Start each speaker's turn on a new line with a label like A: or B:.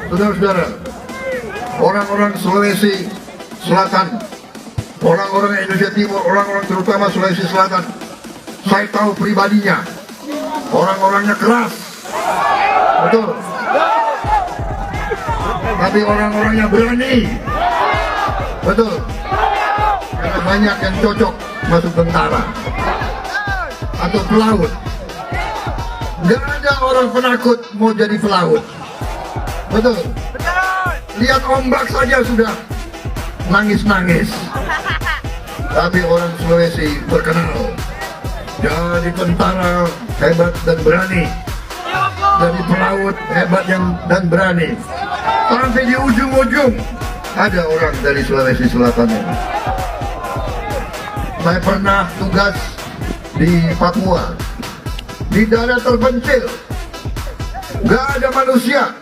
A: Saudara-saudara, orang-orang Sulawesi Selatan, orang-orang Indonesia Timur, orang-orang terutama Sulawesi Selatan, saya tahu pribadinya, orang-orangnya keras, betul. Tapi orang-orangnya berani, betul. Karena banyak yang cocok masuk tentara atau pelaut. Gak ada orang penakut mau jadi pelaut, betul. Lihat ombak saja sudah nangis-nangis. Tapi orang Sulawesi terkenal jadi tentara hebat dan berani, jadi pelaut hebat dan berani. Sampai di ujung-ujung ada orang dari Sulawesi Selatan ini. Saya pernah tugas di Papua, di daerah terpencil, gak ada manusia.